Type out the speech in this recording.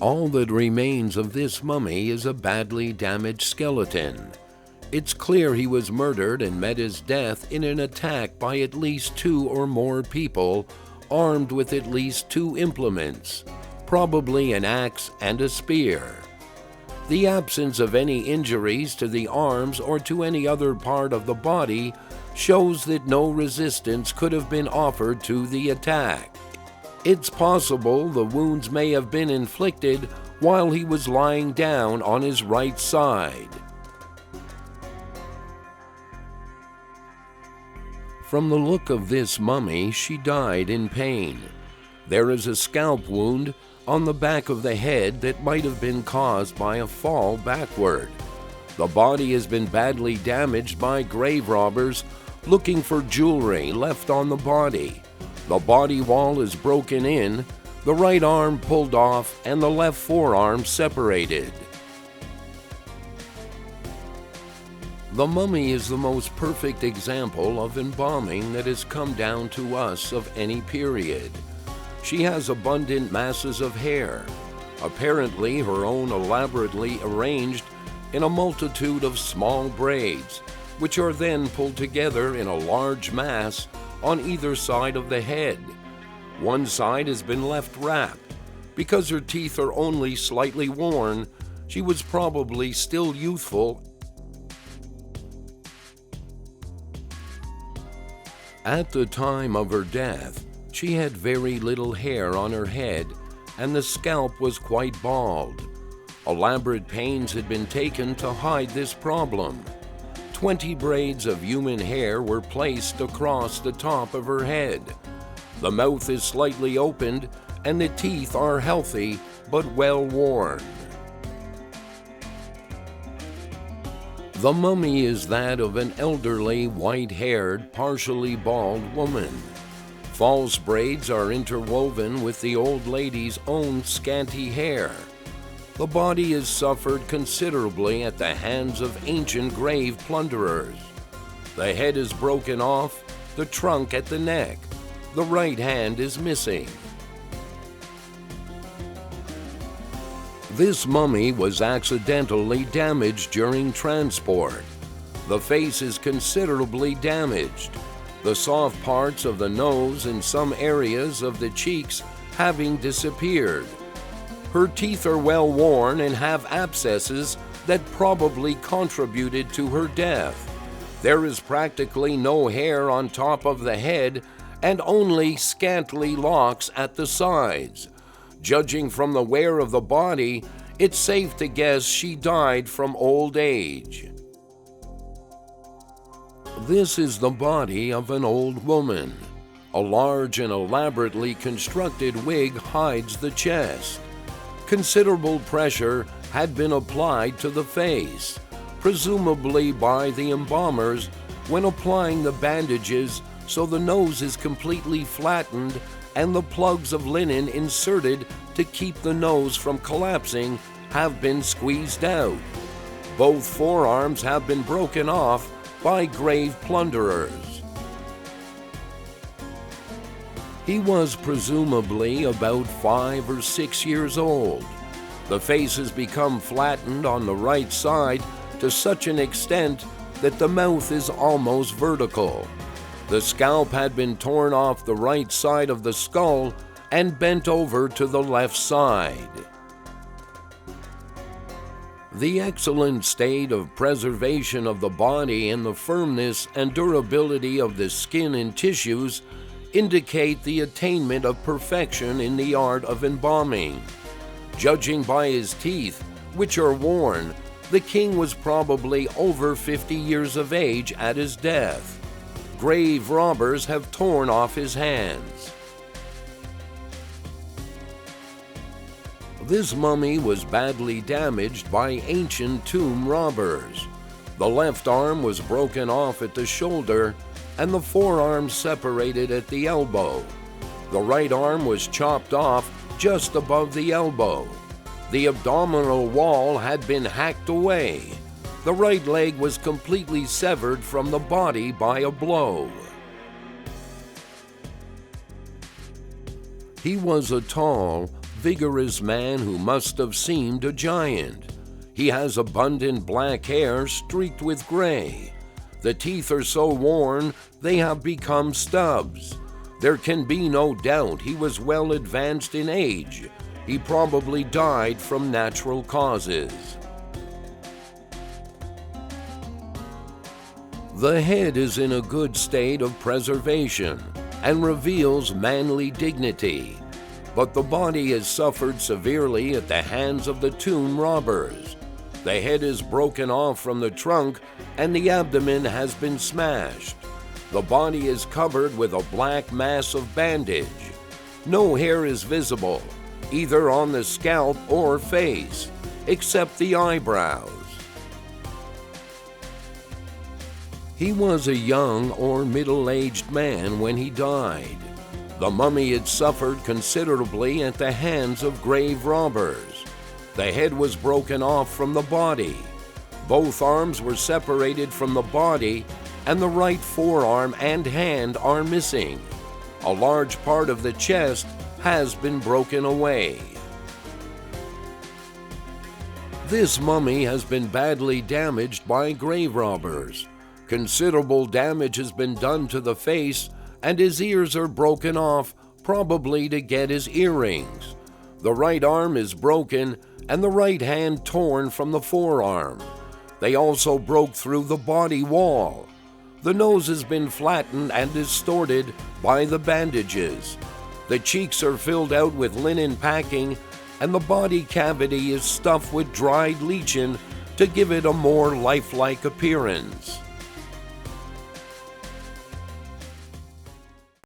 All that remains of this mummy is a badly damaged skeleton. It's clear he was murdered and met his death in an attack by at least 2 or more people, armed with at least 2 implements, probably an axe and a spear. The absence of any injuries to the arms or to any other part of the body shows that no resistance could have been offered to the attack. It's possible the wounds may have been inflicted while he was lying down on his right side. From the look of this mummy, she died in pain. There is a scalp wound on the back of the head that might have been caused by a fall backward. The body has been badly damaged by grave robbers looking for jewelry left on the body. The body wall is broken in, the right arm pulled off, and the left forearm separated. The mummy is the most perfect example of embalming that has come down to us of any period. She has abundant masses of hair, apparently her own elaborately arranged in a multitude of small braids, which are then pulled together in a large mass on either side of the head. One side has been left wrapped. Because her teeth are only slightly worn, she was probably still youthful. At the time of her death, she had very little hair on her head, and the scalp was quite bald. Elaborate pains had been taken to hide this problem. 20 braids of human hair were placed across the top of her head. The mouth is slightly opened, and the teeth are healthy but well worn. The mummy is that of an elderly, white-haired, partially bald woman. False braids are interwoven with the old lady's own scanty hair. The body has suffered considerably at the hands of ancient grave plunderers. The head is broken off, the trunk at the neck. The right hand is missing. This mummy was accidentally damaged during transport. The face is considerably damaged, the soft parts of the nose and some areas of the cheeks having disappeared. Her teeth are well worn and have abscesses that probably contributed to her death. There is practically no hair on top of the head and only scantily locks at the sides. Judging from the wear of the body, it's safe to guess she died from old age. This is the body of an old woman. A large and elaborately constructed wig hides the chest. Considerable pressure had been applied to the face, presumably by the embalmers when applying the bandages, so the nose is completely flattened and the plugs of linen inserted to keep the nose from collapsing have been squeezed out. Both forearms have been broken off by grave plunderers. He was presumably about 5 or 6 years old. The face has become flattened on the right side to such an extent that the mouth is almost vertical. The scalp had been torn off the right side of the skull and bent over to the left side. The excellent state of preservation of the body and the firmness and durability of the skin and tissues indicate the attainment of perfection in the art of embalming. Judging by his teeth, which are worn, the king was probably over 50 years of age at his death. Grave robbers have torn off his hands. This mummy was badly damaged by ancient tomb robbers. The left arm was broken off at the shoulder and the forearm separated at the elbow. The right arm was chopped off just above the elbow. The abdominal wall had been hacked away. The right leg was completely severed from the body by a blow. He was a tall, vigorous man who must have seemed a giant. He has abundant black hair streaked with gray. The teeth are so worn they have become stubs. There can be no doubt he was well advanced in age. He probably died from natural causes. The head is in a good state of preservation and reveals manly dignity, but the body has suffered severely at the hands of the tomb robbers. The head is broken off from the trunk and the abdomen has been smashed. The body is covered with a black mass of bandage. No hair is visible, either on the scalp or face, except the eyebrows. He was a young or middle-aged man when he died. The mummy had suffered considerably at the hands of grave robbers. The head was broken off from the body. Both arms were separated from the body, and the right forearm and hand are missing. A large part of the chest has been broken away. This mummy has been badly damaged by grave robbers. Considerable damage has been done to the face, and his ears are broken off, probably to get his earrings. The right arm is broken, and the right hand torn from the forearm. They also broke through the body wall. The nose has been flattened and distorted by the bandages. The cheeks are filled out with linen packing, and the body cavity is stuffed with dried lichen to give it a more lifelike appearance.